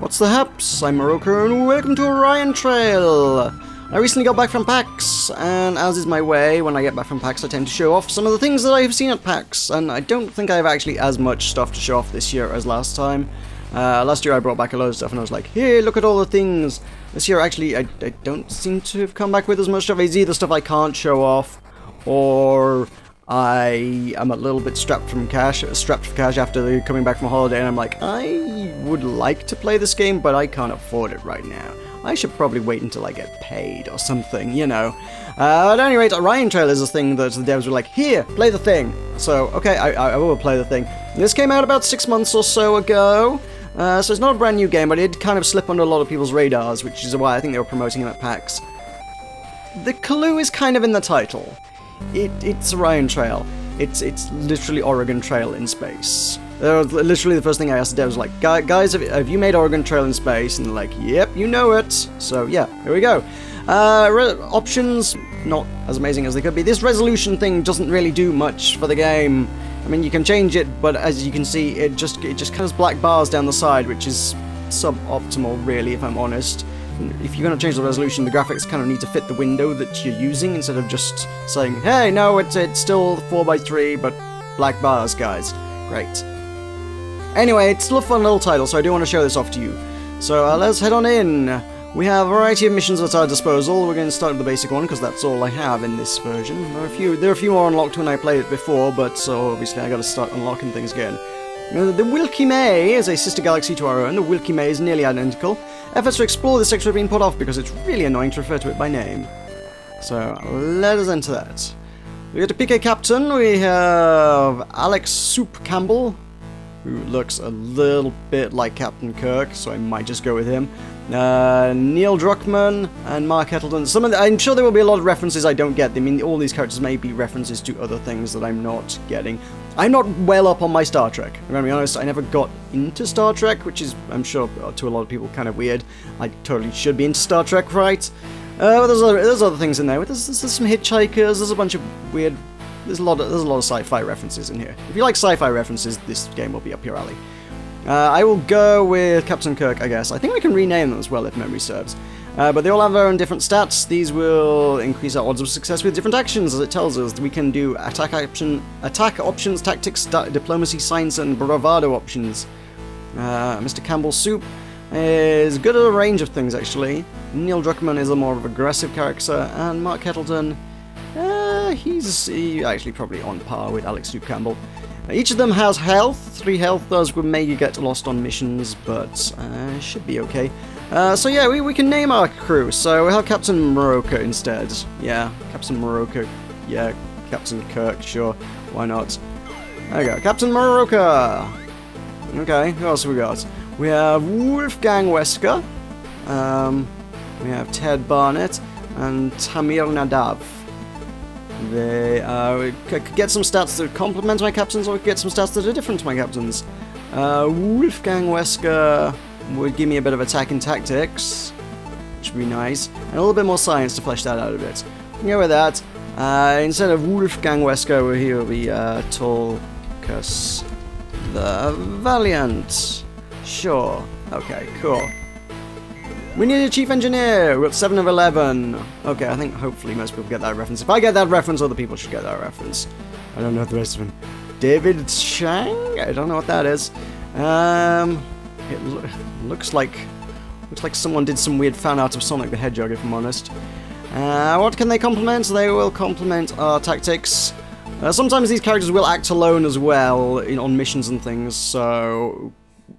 What's the haps? I'm Meroka and welcome to Orion Trail! I recently got back from PAX, and as is my way, when I get back from PAX I tend to show off some of the things that I have seen at PAX, and I don't think I have actually as much stuff to show off this year as last time. Last year I brought back a load of stuff and I was like, hey, look at all the things! This year actually I don't seem to have come back with as much stuff. It's either stuff I can't show off, or I am a little bit strapped for cash after coming back from holiday, and I'm like, I would like to play this game, but I can't afford it right now. I should probably wait until I get paid or something, you know. At any rate, Orion Trail is a thing that the devs were like, here, play the thing. So, okay, I will play the thing. This came out about 6 months or so ago, so it's not a brand new game, but it did kind of slip under a lot of people's radars, which is why I think they were promoting it at PAX. The clue is kind of in the title. It's Orion Trail. It's literally Oregon Trail in space. Literally the first thing I asked the devs was like, guys, have you made Oregon Trail in space? And they're like, yep, you know it. So yeah, here we go. Options, not as amazing as they could be. This resolution thing doesn't really do much for the game. I mean, you can change it, but as you can see, it just kind of has black bars down the side, which is suboptimal, really, if I'm honest. If you're going to change the resolution, the graphics kind of need to fit the window that you're using, instead of just saying, hey, no, it's still 4x3, but black bars, guys. Great. Anyway, it's still a fun little title, so I do want to show this off to you. So let's head on in. We have a variety of missions at our disposal. We're going to start with the basic one, because that's all I have in this version. There are a few more unlocked when I played it before, but so obviously I got to start unlocking things again. The Wilkie May is a sister galaxy to our own. The Wilkie May is nearly identical. Efforts to explore this sector have been put off because it's really annoying to refer to it by name. So let us enter that. We got a PK Captain. We have Alex Soup Campbell, who looks a little bit like Captain Kirk, so I might just go with him. Neil Druckmann and Mark Hettleton. I'm sure there will be a lot of references I don't get. I mean, all these characters may be references to other things that I'm not getting. I'm not well up on my Star Trek. I'm going to be honest, I never got into Star Trek, which is, I'm sure, to a lot of people kind of weird. I totally should be into Star Trek, right? There's other things in there. There's some hitchhikers, there's a bunch of weird... There's a lot of sci-fi references in here. If you like sci-fi references, this game will be up your alley. I will go with Captain Kirk, I guess. I think we can rename them as well, if memory serves. But they all have their own different stats. These will increase our odds of success with different actions, as it tells us. We can do attack options, tactics, diplomacy, science, and bravado options. Mr. Campbell Soup is good at a range of things, actually. Neil Druckmann is a more aggressive character, and Mark Hettleton... he's actually probably on par with Alex Soup Campbell. Each of them has health. 3 health, those would make you get lost on missions, but should be okay. So yeah, we can name our crew. So we'll have Captain Meroka instead. Yeah, Captain Meroka. Yeah, Captain Kirk, sure. Why not? There we go, Captain Meroka! Okay, who else have we got? We have Wolfgang Wesker. We have Ted Barnett and Tamir Nadav. They could get some stats that complement my captains, or get some stats that are different to my captains. Wolfgang Wesker would give me a bit of attack and tactics, which would be nice, and a little bit more science to flesh that out a bit. We can go with that. Instead of Wolfgang Wesker, he will be Tulkas the Valiant. Sure. Okay, cool. We need a chief engineer. We've got 7 of 11. Okay, I think hopefully most people get that reference. If I get that reference, other people should get that reference. I don't know the rest of them. David Chang? I don't know what that is. It looks like someone did some weird fan art of Sonic the Hedgehog, if I'm honest. What can they complement? They will complement our tactics. Sometimes these characters will act alone as well on missions and things, so...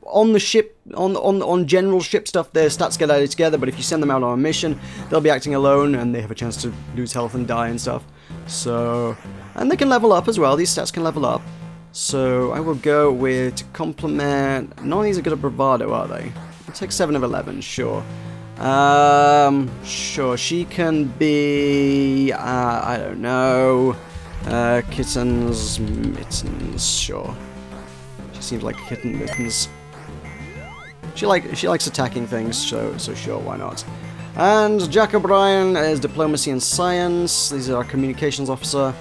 On the ship, on general ship stuff, their stats get added together, but if you send them out on a mission, they'll be acting alone, and they have a chance to lose health and die and stuff. So, and they can level up as well, these stats can level up. So, I will go with, to complement, none of these are good at bravado, are they? I'll take 7 of 11, sure. Sure, she can be, I don't know, kittens, mittens, sure. She seems like a kitten, mittens. She likes attacking things, so sure, why not? And Jack O'Brien is diplomacy and science. These are our communications officer.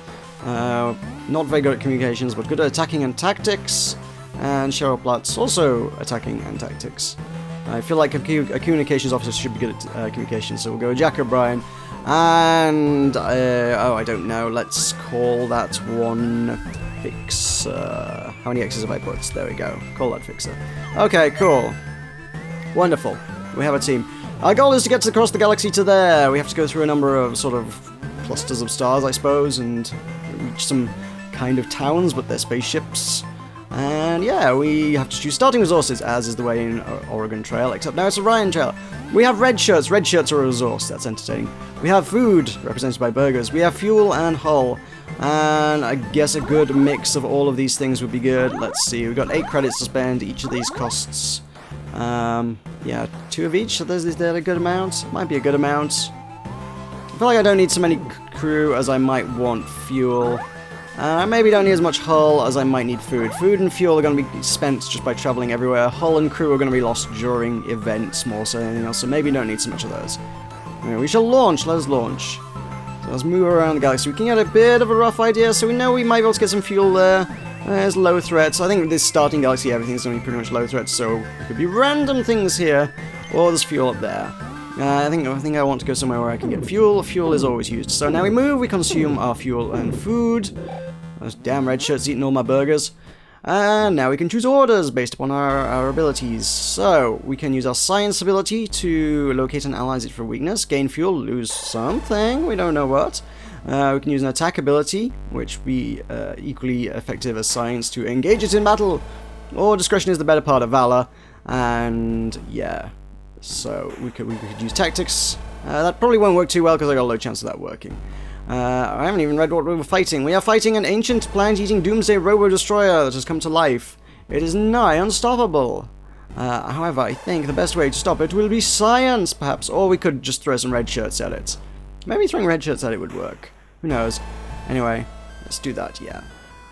Not very good at communications, but good at attacking and tactics. And Cheryl Platt's also attacking and tactics. I feel like a communications officer should be good at communications, so we'll go Jack O'Brien. And, oh, I don't know, let's call that one Fixer. How many X's have I put? There we go. Call that Fixer. Okay, cool. Wonderful. We have a team. Our goal is to get across the galaxy to there. We have to go through a number of sort of clusters of stars, I suppose, and reach some kind of towns, but they're spaceships. And yeah, we have to choose starting resources, as is the way in Oregon Trail, except now it's Orion Trail. We have red shirts. Red shirts are a resource. That's entertaining. We have food, represented by burgers. We have fuel and hull. And I guess a good mix of all of these things would be good. Let's see, we've got 8 credits to spend. Each of these costs, yeah, 2 of each. So is that a good amount? Might be a good amount. I feel like I don't need so many crew as I might want fuel. I maybe don't need as much hull as I might need food. Food and fuel are going to be spent just by traveling everywhere. Hull and crew are going to be lost during events more so than anything else, so maybe don't need so much of those. Anyway, we shall launch. Let us launch. So let's move around the galaxy. We can get a bit of a rough idea, so we know we might be able to get some fuel there. There's low threats. I think with this starting galaxy, everything's going to be pretty much low threats, so it could be random things here, or there's fuel up there. I think I want to go somewhere where I can get fuel. Fuel is always used. So now we move, we consume our fuel and food. Those damn red shirts eating all my burgers. And now we can choose orders based upon our abilities. So we can use our science ability to locate and analyze it for weakness. Gain fuel, lose something, we don't know what. We can use an attack ability, which would be equally effective as science, to engage it in battle. Or discretion is the better part of valor. And yeah. So we could use tactics. That probably won't work too well because I got a low chance of that working. I haven't even read what we were fighting. We are fighting an ancient plant-eating doomsday robo-destroyer that has come to life. It is nigh unstoppable. However, I think the best way to stop it will be science, perhaps. Or we could just throw some red shirts at it. Maybe throwing red shirts at it would work. Who knows? Anyway, let's do that, yeah.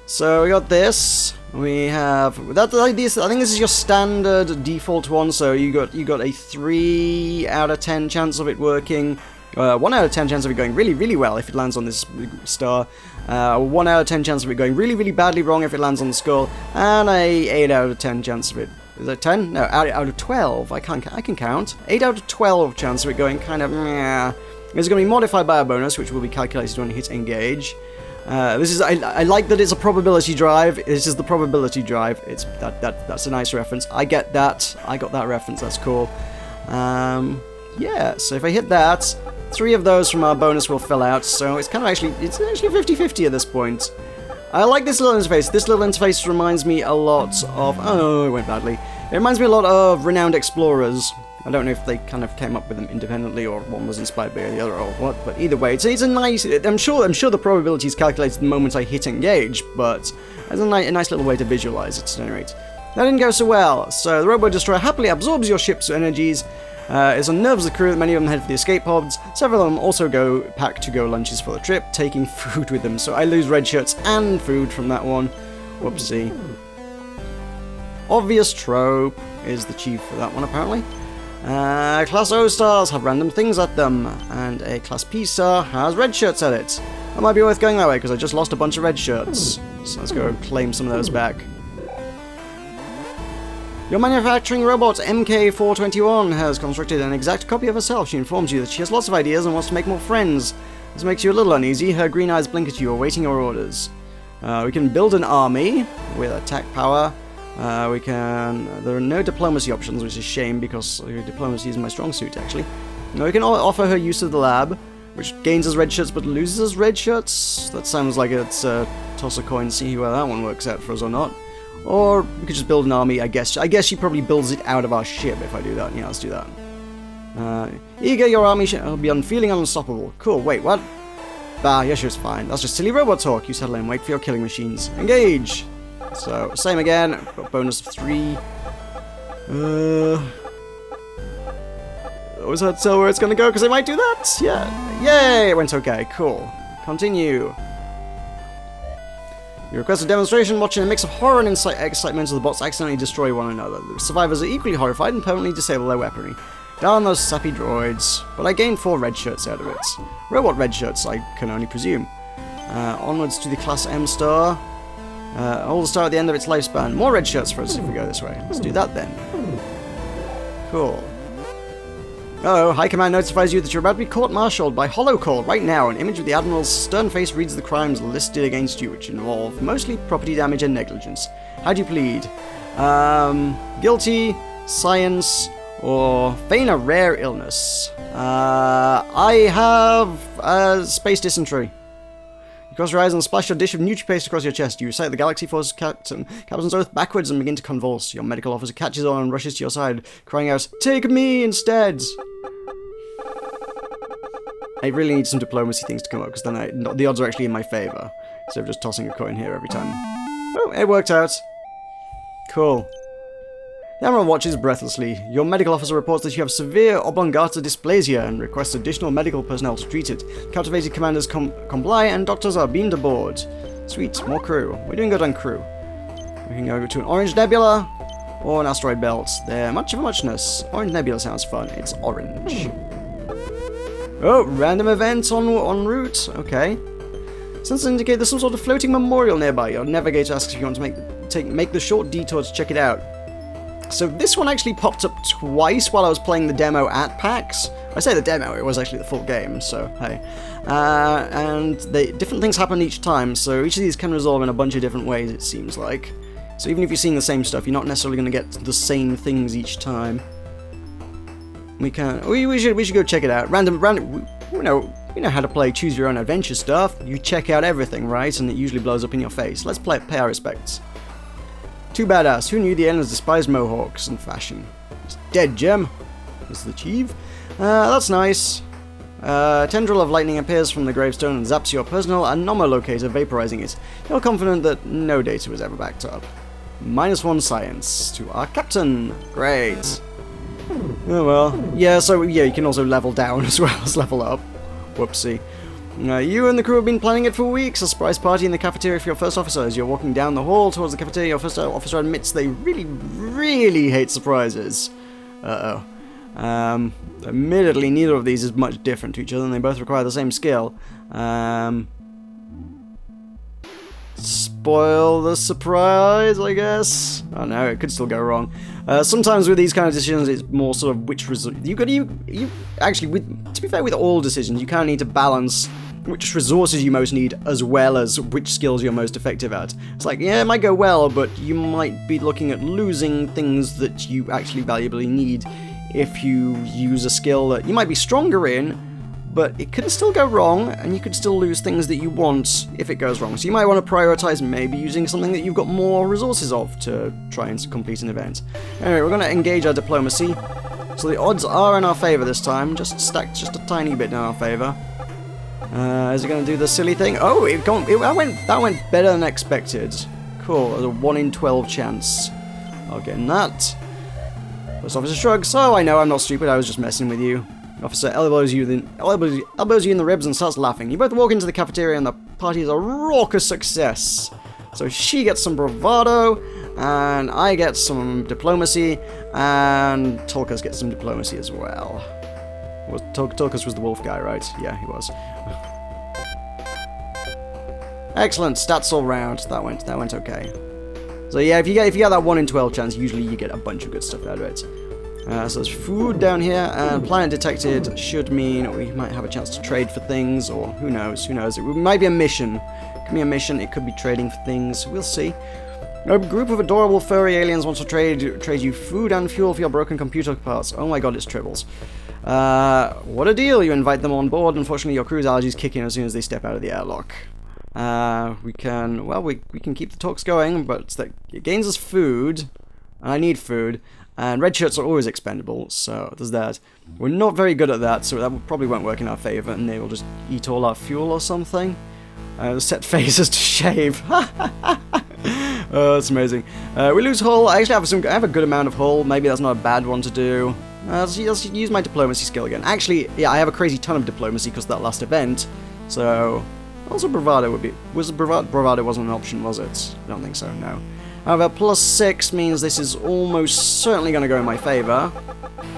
So we got this. We have that. I think this is your standard default one. So you got a 3 out of 10 chance of it working. 1 out of 10 chance of it going really, really well if it lands on this star. 1 out of 10 chance of it going really, really badly wrong if it lands on the skull. And a 8 out of 10 chance of it. Is that 10? No, out of 12. I can count. 8 out of 12 chance of it going kind of meh. It's going to be modified by a bonus, which will be calculated when it hits engage. I like that it's a probability drive. This is the probability drive. It's that's a nice reference. I get that. I got that reference. That's cool. Yeah. So if I hit that, 3 of those from our bonus will fill out. So it's actually 50-50 at this point. I like this little interface. This little interface reminds me a lot of... Oh, it went badly. It reminds me a lot of Renowned Explorers. I don't know if they kind of came up with them independently or one was inspired by the other or what, but either way, it's a nice... I'm sure the probability is calculated the moment I hit engage, but it's a nice little way to visualize it at any rate. That didn't go so well, so the Robo-Destroyer happily absorbs your ship's energies. It unnerves the crew, many of them head for the escape pods. Several of them also pack to-go lunches for the trip, taking food with them. So I lose red shirts and food from that one. Whoopsie. Obvious trope is the chief for that one, apparently. Class O stars have random things at them, and a Class P star has red shirts at it. That might be worth going that way, because I just lost a bunch of red shirts. So let's go claim some of those back. Your manufacturing robot, MK421, has constructed an exact copy of herself. She informs you that she has lots of ideas and wants to make more friends. This makes you a little uneasy. Her green eyes blink at you, awaiting your orders. We can build an army with attack power. There are no diplomacy options, which is a shame, because diplomacy is my strong suit, actually. Now we can offer her use of the lab, which gains us red shirts but loses us red shirts. That sounds like it's toss a coin, see where that one works out for us or not. Or we could just build an army, I guess. I guess she probably builds it out of our ship if I do that. Yeah, let's do that. Eager, your army shall be feeling unstoppable. Cool, wait, what? Bah, your ship's fine. That's just silly robot talk. You settle in, wait for your killing machines. Engage! So, same again. Got bonus of 3. Always hard to tell where it's gonna go, because I might do that! Yeah. Yay! It went okay. Cool. Continue. You request a demonstration, watching a mix of horror and excitement as the bots accidentally destroy one another. The survivors are equally horrified and permanently disable their weaponry. Darn those sappy droids. But I gained 4 red shirts out of it. Robot red shirts, I can only presume. Onwards to the Class M star. All the star at the end of its lifespan. More red shirts for us if we go this way. Let's do that then. Cool. Uh-oh, High Command notifies you that you're about to be court-martialed by holocall right now. An image of the Admiral's stern face reads the crimes listed against you, which involve mostly property damage and negligence. How do you plead? Guilty, science, or feign a rare illness. I have space dysentery. You cross your eyes and splash a dish of Nutri-Paste across your chest. You recite the Galaxy Force Captain's Oath backwards and begin to convulse. Your medical officer catches on and rushes to your side, crying out, "Take me instead!" I really need some diplomacy things to come up, because then the odds are actually in my favour, instead of just tossing a coin here every time. Oh, it worked out. Cool. The Admiral watches breathlessly. Your medical officer reports that you have severe oblongata dysplasia and requests additional medical personnel to treat it. Captivated commanders comply and doctors are beamed aboard. Sweet, more crew. We're doing good on crew. We can go to an orange nebula or an asteroid belt. They're much of a muchness. Orange nebula sounds fun. It's orange. Oh, random event en route. Okay. Sensors indicate there's some sort of floating memorial nearby. Your navigator asks if you want to make the short detour to check it out. So this one actually popped up twice while I was playing the demo at PAX. I say the demo, it was actually the full game, so hey. And different things happen each time, so each of these can resolve in a bunch of different ways, it seems like. So even if you're seeing the same stuff, you're not necessarily going to get the same things each time. We should go check it out. We know how to play choose your own adventure stuff. You check out everything, right? And it usually blows up in your face. Let's pay our respects. Too badass. Who knew the aliens despised mohawks and fashion? It's dead, Jem. This is the chief. That's nice. Tendril of lightning appears from the gravestone and zaps your personal anomalocator, vaporizing it. You're confident that no data was ever backed up. -1 science to our captain. Great. Oh well. Yeah, so yeah, you can also level down as well as level up. Whoopsie. You and the crew have been planning it for weeks. A surprise party in the cafeteria for your first officer. As you're walking down the hall towards the cafeteria, your first officer admits they really, really hate surprises. Uh-oh. Admittedly, neither of these is much different to each other, and they both require the same skill. Spoil the surprise, I guess? Oh no, it could still go wrong. Sometimes with these kind of decisions, it's more sort of which result. Actually, to be fair, with all decisions, you kind of need to balance which resources you most need as well as which skills you're most effective at. It's like, yeah, it might go well, but you might be looking at losing things that you actually valuably need if you use a skill that you might be stronger in, but it could still go wrong, and you could still lose things that you want if it goes wrong. So you might want to prioritize maybe using something that you've got more resources of to try and complete an event. Anyway, we're going to engage our diplomacy. So the odds are in our favor this time, just stacked just a tiny bit in our favor. Is it going to do the silly thing? Oh, that went better than expected. Cool, there's a 1 in 12 chance. I'll get in that. First officer shrugs. Oh, I know, I'm not stupid, I was just messing with you. The officer elbows you in the ribs and starts laughing. You both walk into the cafeteria and the party is a raucous success. So she gets some bravado, and I get some diplomacy, and Tulkas gets some diplomacy as well. Tulkas was the wolf guy, right? Yeah, he was. Excellent, stats all round. That went okay. So yeah, if you get that 1 in 12 chance, usually you get a bunch of good stuff out of it. So there's food down here, and planet detected should mean we might have a chance to trade for things, or who knows, It might be a mission. It could be a mission, it could be trading for things, we'll see. A group of adorable furry aliens wants to trade you food and fuel for your broken computer parts. Oh my god, it's Tribbles. What a deal, you invite them on board. Unfortunately, your crew's allergies kick in as soon as they step out of the airlock. We can keep the talks going, but it gains us food, and I need food. And red shirts are always expendable, so there's that. We're not very good at that, so that probably won't work in our favour, and they will just eat all our fuel or something. Set phasers to shave. Oh, that's amazing. We lose hull. I actually have a good amount of hull. Maybe that's not a bad one to do. Let's use my diplomacy skill again. Actually, yeah, I have a crazy ton of diplomacy because of that last event. So, also bravado would be. Bravado wasn't an option, was it? I don't think so. No. However, +6 means this is almost certainly going to go in my favour.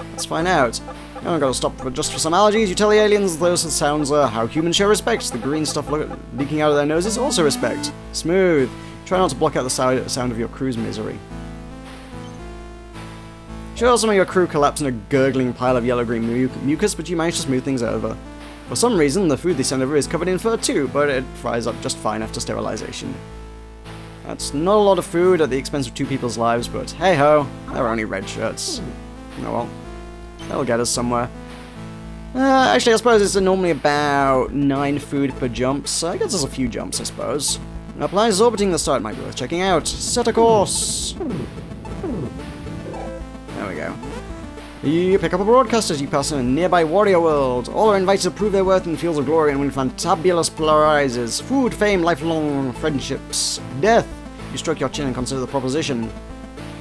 Let's find out. I'm going to stop just for some allergies. You tell the aliens those sounds are how humans show respect. The green stuff leaking out of their noses also respect. Smooth. Try not to block out the sound of your crew's misery. Sure, some of your crew collapse in a gurgling pile of yellow-green mucus, but you manage to smooth things over. For some reason, the food they send over is covered in fur too, but it fries up just fine after sterilization. That's not a lot of food at the expense of 2 people's lives, but hey-ho, they're only red shirts. Oh well, that'll get us somewhere. Actually, I suppose it's normally about 9 food per jump, so I guess there's a few jumps, I suppose. Applies orbiting the start might be worth checking out. Set a course! There we go. You pick up a broadcast as you pass in a nearby warrior world. All are invited to prove their worth in fields of glory and win fantabulous prizes. Food, fame, lifelong friendships, death. You stroke your chin and consider the proposition.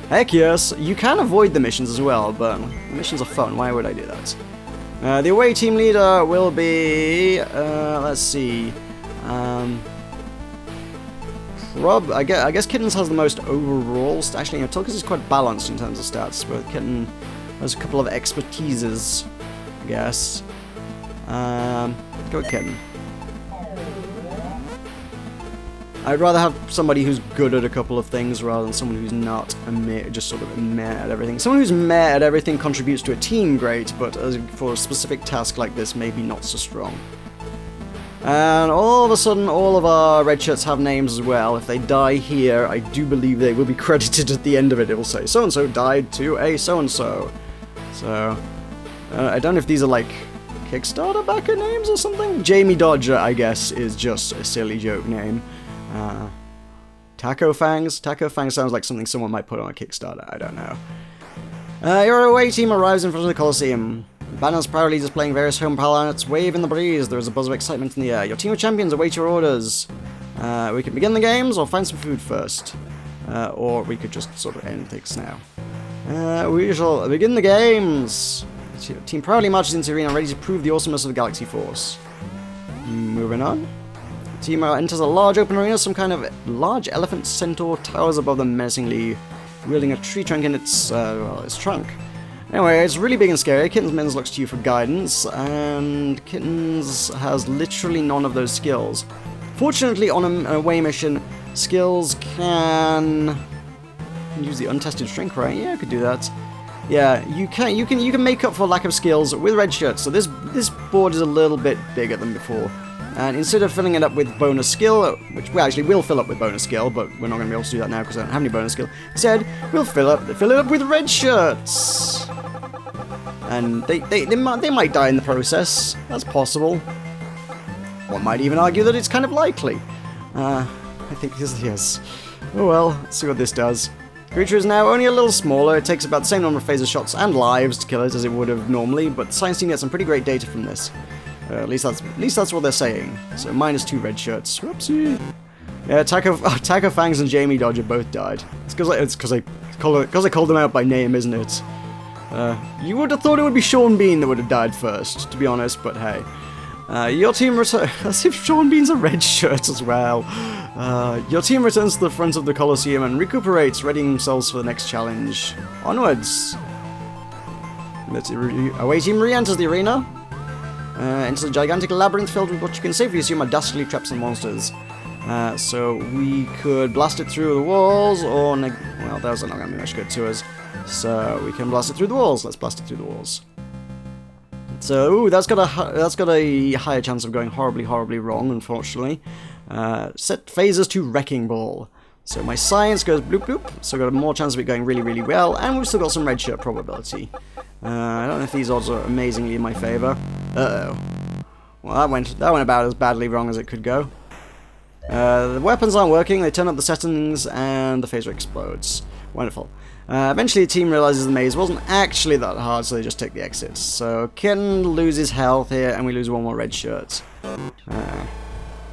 Heck yes, you can avoid the missions as well, but the missions are fun. Why would I do that? The away team leader will be, let's see, I guess Kittens has the most overall. Actually, Tulkas is quite balanced in terms of stats, but Kitten has a couple of expertises, I guess. Go with Kitten. I'd rather have somebody who's good at a couple of things rather than someone who's not just sort of meh at everything. Someone who's meh at everything contributes to a team, great, but for a specific task like this, maybe not so strong. And all of a sudden, all of our red shirts have names as well. If they die here, I do believe they will be credited at the end of it. It will say, so-and-so died to a so-and-so. So, I don't know if these are like Kickstarter backer names or something. Jamie Dodger, I guess, is just a silly joke name. Taco Fangs? Taco Fangs sounds like something someone might put on a Kickstarter, I don't know. Your away team arrives in front of the Coliseum. Banners proudly displaying various home planets wave in the breeze. There is a buzz of excitement in the air. Your team of champions await your orders. We can begin the games or find some food first. Or we could just sort of end things now. We shall begin the games. Your team proudly marches into the arena ready to prove the awesomeness of the Galaxy Force. Moving on. Team enters a large open arena. Some kind of large elephant centaur towers above them menacingly, wielding a tree trunk in its trunk. Anyway, it's really big and scary. Kittens looks to you for guidance, and Kittens has literally none of those skills. Fortunately, on an away mission, skills can use the untested shrink, right? Yeah, I could do that. Yeah, you can make up for lack of skills with red shirts. So this board is a little bit bigger than before. And instead of filling it up with bonus skill, which we actually will fill up with bonus skill, but we're not going to be able to do that now because I don't have any bonus skill. Instead, we'll fill it up with red shirts. And they might die in the process. That's possible. One might even argue that it's kind of likely. I think this is. Oh well, let's see what this does. The creature is now only a little smaller. It takes about the same number of phaser shots and lives to kill it as it would have normally, but the science team gets some pretty great data from this. At least that's what they're saying. So -2 red shirts. Whoopsie. Yeah, Taco Fangs and Jamie Dodger both died. It's because I called them out by name, isn't it? You would have thought it would be Sean Bean that would have died first, to be honest. But hey, your team as if Sean Bean's a red shirt as well. Your team returns to the front of the Coliseum and recuperates, readying themselves for the next challenge. Onwards. Away team re-enters the arena. Into a gigantic labyrinth filled with what you can safely assume are dastardly traps and monsters. So we could blast it through the walls, or well, those are not going to be much good to us. So we can blast it through the walls. Let's blast it through the walls. So ooh, that's got a higher chance of going horribly wrong, unfortunately. Set phasers to Wrecking Ball. So my science goes bloop bloop. So I've got more chance of it going really well, and we've still got some red shirt probability. I don't know if these odds are amazingly in my favour. Uh-oh. Well, that went about as badly wrong as it could go. The weapons aren't working, they turn up the settings, and the phaser explodes. Wonderful. Eventually the team realises the maze wasn't actually that hard, so they just take the exits. So Ken loses health here, and we lose one more red shirt.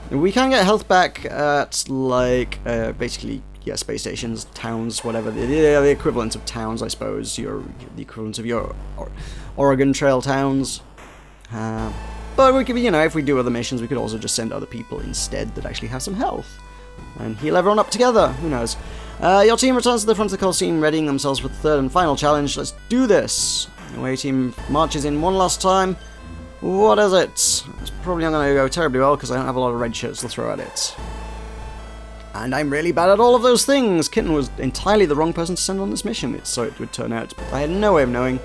We can get health back at, like, basically, yeah, space stations, towns, whatever. The equivalent of towns, I suppose. The equivalent of your Oregon Trail towns. But we could, you know, if we do other missions, we could also just send other people instead that actually have some health. And heal everyone up together. Who knows? Your team returns to the front of the Coliseum, readying themselves for the third and final challenge. Let's do this. The away team marches in one last time. What is it? It's probably not going to go terribly well because I don't have a lot of red shirts to throw at it. And I'm really bad at all of those things. Kitten was entirely the wrong person to send on this mission, so it would turn out. But I had no way of knowing.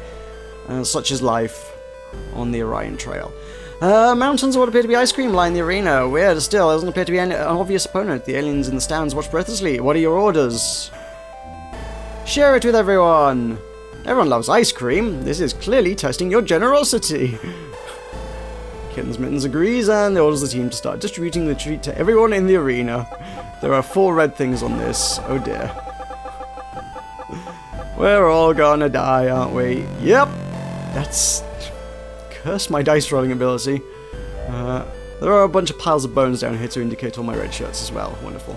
Such is life on the Orion Trail. Mountains of what appear to be ice cream line the arena. Weird still, there doesn't appear to be an obvious opponent. The aliens in the stands watch breathlessly. What are your orders? Share it with everyone. Everyone loves ice cream. This is clearly testing your generosity. Kitten's Mittens agrees and orders the team to start distributing the treat to everyone in the arena. There are 4 red things on this. Oh dear. We're all gonna die, aren't we? Yep. That's... Curse my dice rolling ability. There are a bunch of piles of bones down here to indicate all my red shirts as well. Wonderful.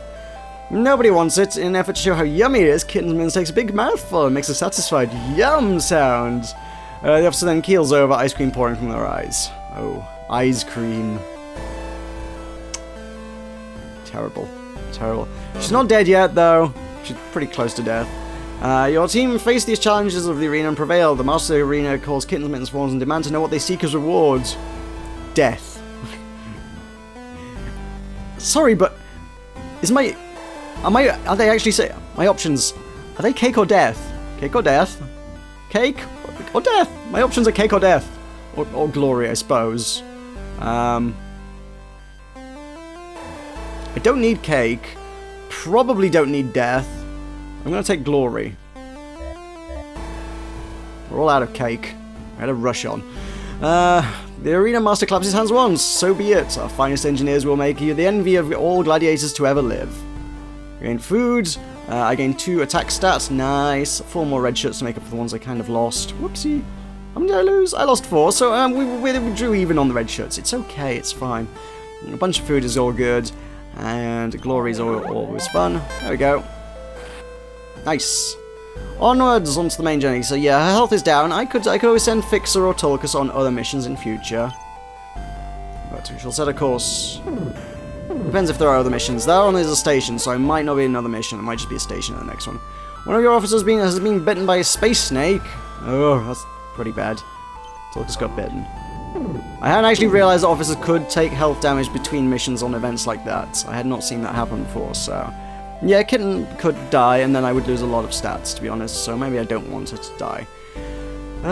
Nobody wants it. In an effort to show how yummy it is, Kitten's Mittens takes a big mouthful and makes a satisfied yum sound. The officer then keels over, ice cream pouring from their eyes. Oh, ice cream. Terrible. Terrible. She's not dead yet, though. She's pretty close to death. Your team face these challenges of the arena and prevail. The master of the arena calls Kitten's Mittens forms and demand to know what they seek as rewards. Death. Sorry, but... Are they actually say... My options... Are they cake or death? Cake or death? Cake or death? My options are cake or death. Or glory, I suppose. I don't need cake. Probably don't need death. I'm going to take glory. We're all out of cake. I had a rush on. The arena master claps his hands once. So be it. Our finest engineers will make you the envy of all gladiators to ever live. I gain food. I gain 2 attack stats. Nice. 4 more red shirts to make up for the ones I kind of lost. Whoopsie. How many did I lose? I lost 4. So we drew even on the red shirts. It's okay. It's fine. A bunch of food is all good. And glory is always fun. There we go. Nice. Onwards onto the main journey. So yeah, her health is down. I could always send Fixer or Tulkas on other missions in future. But we shall set a course. Depends if there are other missions. That one is a station, so it might not be another mission. It might just be a station in the next one. One of your officers has been bitten by a space snake. Oh, that's pretty bad. Tulkas got bitten. I hadn't actually realized that officers could take health damage between missions on events like that. I had not seen that happen before, so... Yeah, Kitten could die, and then I would lose a lot of stats, to be honest, so maybe I don't want her to die.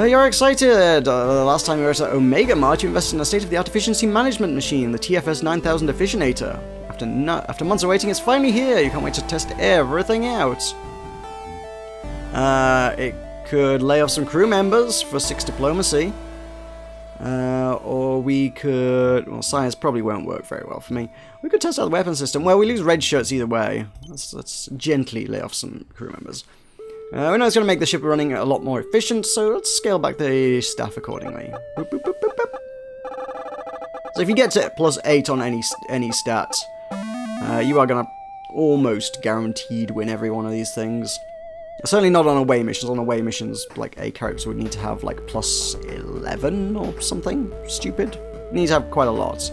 You're excited! Last time you were at Omega Mart, you invested in a state-of-the-art efficiency management machine, the TFS 9000 Efficiinator. After months of waiting, it's finally here! You can't wait to test everything out! It could lay off some crew members for 6 diplomacy. Or we could... Well, science probably won't work very well for me. We could test out the weapon system. Well, we lose red shirts either way. Let's gently lay off some crew members. We know it's going to make the ship running a lot more efficient, so let's scale back the staff accordingly. Boop, boop, boop, boop, boop. So if you get to +8 on any stat, you are going to almost guaranteed win every one of these things. Certainly not on away missions. On away missions, like, a character would need to have, like, +11 or something stupid. You need to have quite a lot.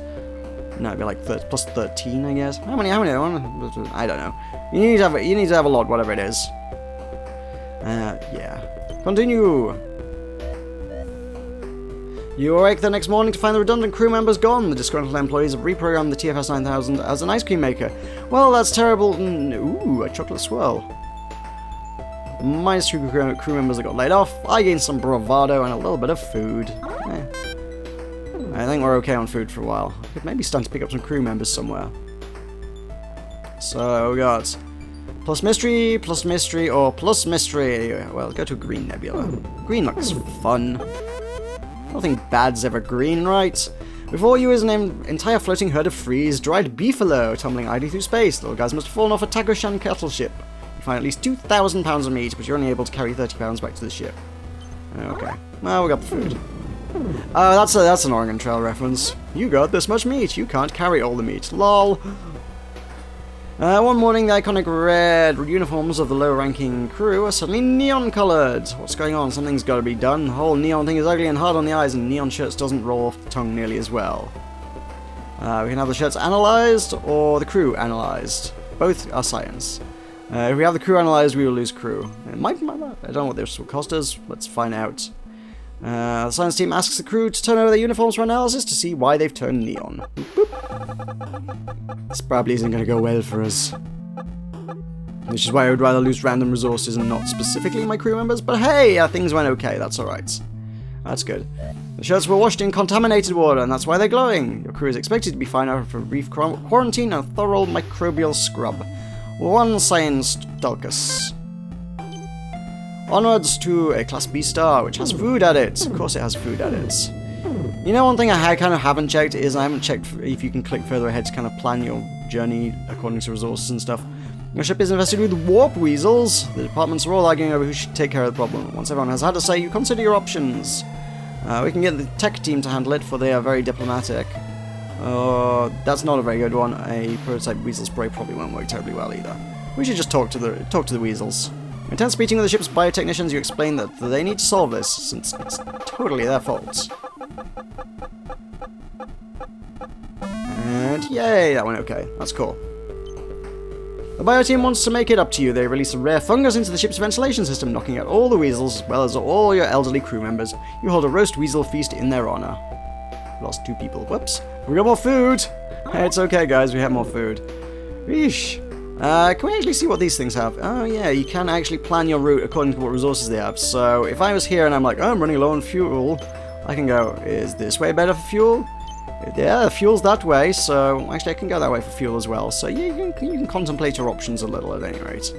No, it'd be like +13, I guess. How many? I don't know. You need to have a lot, whatever it is. Yeah. Continue. You awake the next morning to find the redundant crew members gone. The disgruntled employees have reprogrammed the TFS 9000 as an ice cream maker. Well, that's terrible. Ooh, a chocolate swirl. Minus 2 crew members that got laid off. I gained some bravado and a little bit of food. I think we're okay on food for a while. I could maybe start to pick up some crew members somewhere. So we got plus mystery, or plus mystery. Well, go to green nebula. Green looks fun. Nothing bad's ever green, right? Before you is an entire floating herd of freeze-dried beefalo tumbling idly through space. The little guys must have fallen off a Tagoshan kettle ship. You find at least 2,000 pounds of meat, but you're only able to carry 30 pounds back to the ship. Okay. Well, we got the food. Oh, that's an Oregon Trail reference. You got this much meat. You can't carry all the meat. Lol. One morning, the iconic red uniforms of the low-ranking crew are suddenly neon-coloured. What's going on? Something's got to be done. The whole neon thing is ugly and hard on the eyes, and neon shirts doesn't roll off the tongue nearly as well. We can have the shirts analysed, or the crew analysed. Both are science. If we have the crew analysed, we will lose crew. It might I don't know what this will cost us. Let's find out. The science team asks the crew to turn over their uniforms for analysis to see why they've turned neon. Boop, boop. This probably isn't going to go well for us. Which is why I would rather lose random resources and not specifically my crew members, but hey, things went okay, that's alright. That's good. The shirts were washed in contaminated water, and that's why they're glowing. Your crew is expected to be fine after a brief quarantine and a thorough microbial scrub. One science dulcus. Onwards to a Class B star, which has food edits. Of course it has food edits. You know, one thing I kind of haven't checked is I haven't checked if you can click further ahead to kind of plan your journey according to resources and stuff. Your ship is infested with warp weasels. The departments are all arguing over who should take care of the problem. Once everyone has had a say, you consider your options. We can get the tech team to handle it, for they are very diplomatic. That's not a very good one. A prototype weasel spray probably won't work terribly well either. We should just talk to the weasels. In intense meeting with the ship's biotechnicians, you explain that they need to solve this, since it's totally their fault. And yay, that went okay. That's cool. The bio team wants to make it up to you. They release a rare fungus into the ship's ventilation system, knocking out all the weasels, as well as all your elderly crew members. You hold a roast weasel feast in their honor. Lost 2 people. Whoops. We got more food! Hey, it's okay, guys. We have more food. Eesh. Can we actually see what these things have? Oh, yeah. You can actually plan your route according to what resources they have. So, if I was here and I'm like, oh, I'm running low on fuel, I can go, is this way better for fuel? Yeah, the fuel's that way, so actually I can go that way for fuel as well. So yeah, you can contemplate your options a little at any rate.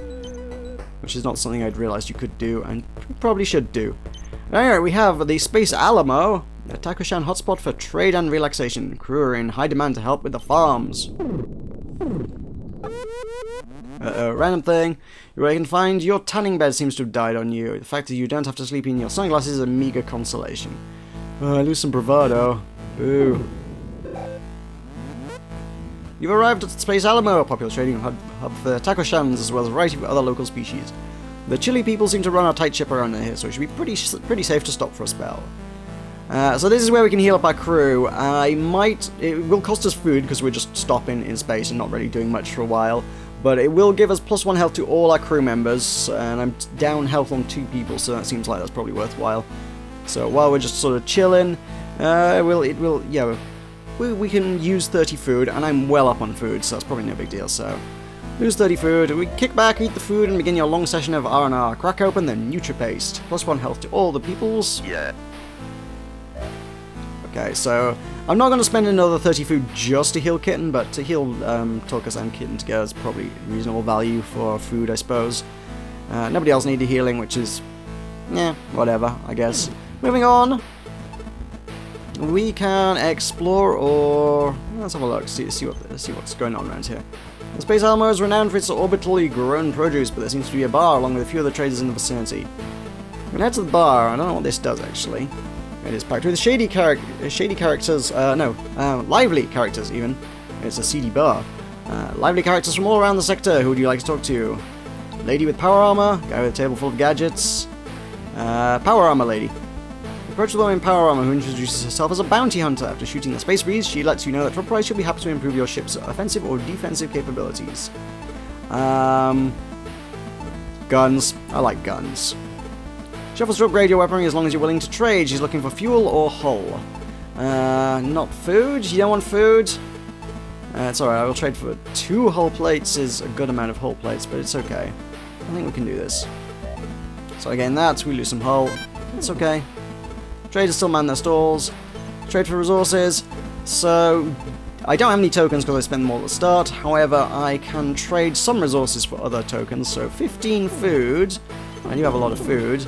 Which is not something I'd realised you could do, and probably should do. Anyway, we have the Space Alamo, a Takushan hotspot for trade and relaxation. Crew are in high demand to help with the farms. Random thing. Where you can find your tanning bed seems to have died on you. The fact that you don't have to sleep in your sunglasses is a meager consolation. I lose some bravado. Boo. You've arrived at Space Alamo, a popular trading hub for Takoshans, as well as a variety of other local species. The chilly people seem to run a tight ship around here, so it should be pretty safe to stop for a spell. So this is where we can heal up our crew. It will cost us food, because we're just stopping in space and not really doing much for a while, but it will give us +1 health to all our crew members, and I'm down health on 2 people, so that seems like that's probably worthwhile. So while we're just sort of chilling, we can use 30 food, and I'm well up on food, so that's probably no big deal, so... Lose 30 food, we kick back, eat the food, and begin your long session of R&R. Crack open the NutriPaste. +1 health to all the peoples. Yeah. Okay, so... I'm not going to spend another 30 food just to heal Kitten, but to heal Tulkas and Kitten together is probably reasonable value for food, I suppose. Nobody else needed healing, which is... yeah, whatever, I guess. Moving on. We can explore, or let's have a look, see what's going on around here. The Space Alamo is renowned for its orbitally grown produce, but there seems to be a bar along with a few other traders in the vicinity. We can head to the bar. I don't know what this does actually. It is packed with lively characters even. It's a seedy bar. Lively characters from all around the sector. Who would you like to talk to? Lady with power armor, guy with a table full of gadgets. Power armor lady. Approach the woman in power armor who introduces herself as a bounty hunter. After shooting the space breeze, she lets you know that for a price she'll be happy to improve your ship's offensive or defensive capabilities. Guns. I like guns. She offers to upgrade your weaponry as long as you're willing to trade. She's looking for fuel or hull. Not food? You don't want food? It's alright, I will trade for 2 hull plates is a good amount of hull plates, but it's okay. I think we can do this. So again, we lose some hull. It's okay. Traders still man their stalls. Trade for resources. So, I don't have any tokens because I spend them all at the start. However, I can trade some resources for other tokens. So, 15 food. I do have a lot of food.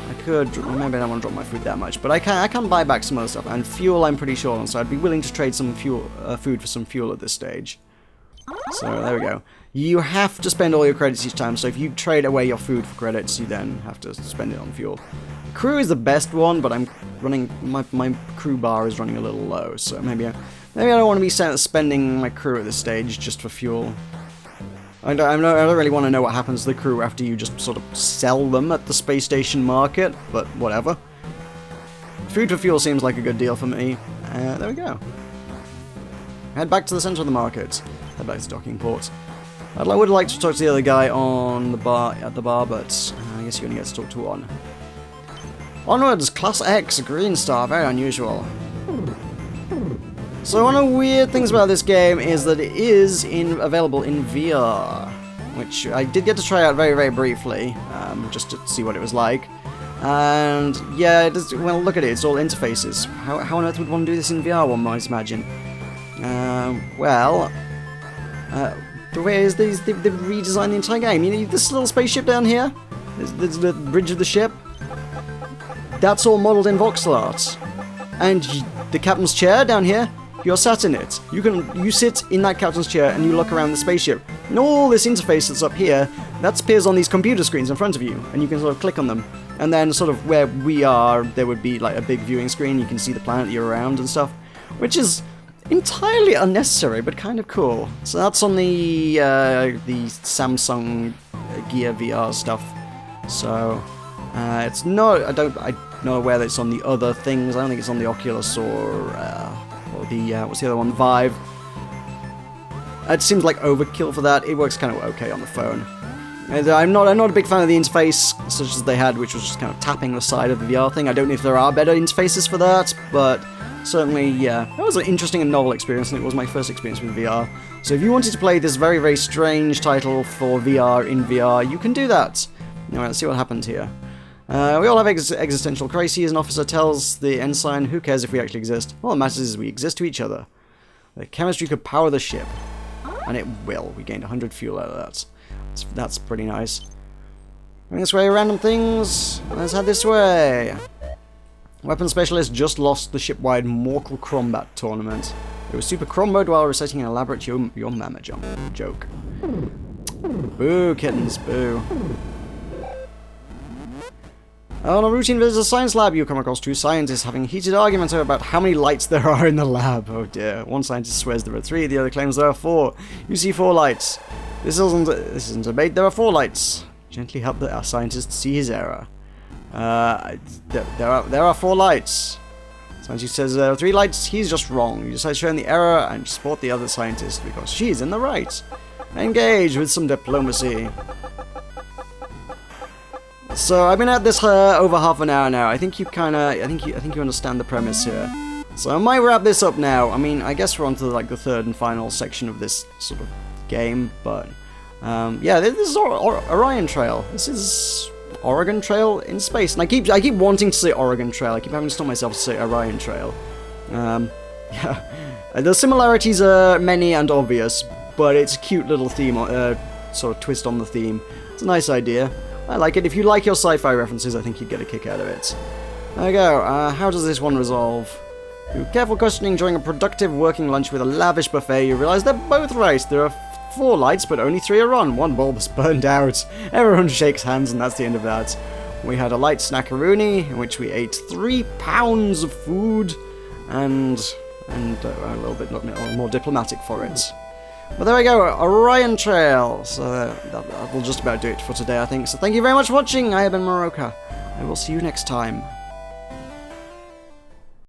I could, maybe I don't want to drop my food that much, but I can buy back some other stuff. And fuel, I'm pretty sure on, so I'd be willing to trade some food for some fuel at this stage. So, there we go. You have to spend all your credits each time, so if you trade away your food for credits, you then have to spend it on fuel. Crew is the best one, but I'm running, my crew bar is running a little low, so maybe I don't want to be spending my crew at this stage just for fuel. I don't really want to know what happens to the crew after you just sort of sell them at the space station market, but whatever. Food for fuel seems like a good deal for me. There we go. Head back to the center of the market. Head back to the docking port. I would like to talk to the other guy on the bar but I guess you only get to talk to one. Onwards, Class X, Green Star, very unusual. So one of the weird things about this game is that it is available in VR, which I did get to try out very, very briefly, just to see what it was like. And yeah, it does, well, look at it, it's all interfaces. How on earth would one do this in VR, one might imagine? The way is they've redesigned the entire game. You know, this little spaceship down here, there's the bridge of the ship, that's all modelled in voxel art. And the captain's chair down here, you're sat in it. You sit in that captain's chair and you look around the spaceship. And all this interface that's up here, that appears on these computer screens in front of you, and you can sort of click on them. And then sort of where we are, there would be like a big viewing screen, you can see the planet you're around and stuff, which is entirely unnecessary, but kind of cool. So that's on the Samsung Gear VR stuff. So, it's not, I'm not aware that it's on the other things. I don't think it's on the Oculus or the, what's the other one, the Vive. It seems like overkill for that. It works kind of okay on the phone. And I'm not a big fan of the interface such as they had, which was just kind of tapping the side of the VR thing. I don't know if there are better interfaces for that, but certainly, yeah, that was an interesting and novel experience, and it was my first experience with VR. So if you wanted to play this very, very strange title for VR in VR, you can do that. Alright, let's see what happened here. We all have existential crises. An officer tells the ensign, who cares if we actually exist? All that matters is we exist to each other. The chemistry could power the ship. And it will. We gained 100 fuel out of that. That's pretty nice. Going this way, random things. Let's head this way. Weapon Specialist just lost the ship-wide Mortal Combat tournament. It was Super Crom mode while reciting an elaborate Your Mama joke. Boo, kittens, boo. On a routine visit to a science lab, you come across two scientists having heated arguments about how many lights there are in the lab. Oh dear. One scientist swears there are 3, the other claims there are 4. You see 4 lights. This isn't a debate, there are 4 lights. Gently help the scientist see his error. There are 4 lights. Scientist says there are 3 lights, he's just wrong. You decide to show him the error and support the other scientist because she's in the right. Engage with some diplomacy. So I've been at this over half an hour now. I think you understand the premise here. So I might wrap this up now. I mean, I guess we're on to like the third and final section of this sort of game, but yeah, this is Orion Trail. This is Oregon Trail in space, and I keep wanting to say Oregon Trail. I keep having to stop myself to say Orion Trail. Yeah, the similarities are many and obvious, but it's a cute little theme, sort of twist on the theme. It's a nice idea. I like it. If you like your sci-fi references, I think you'd get a kick out of it. There we go. How does this one resolve? Through careful questioning during a productive working lunch with a lavish buffet, you realise they're both right. There are 4 lights, but only 3 are on. 1 bulb is burned out. Everyone shakes hands, and that's the end of that. We had a light snackaroonie, in which we ate 3 pounds of food, and a little bit more diplomatic for it. But there we go, Orion Trail. So that will just about do it for today, I think. So thank you very much for watching. I have been Meroka. I will see you next time.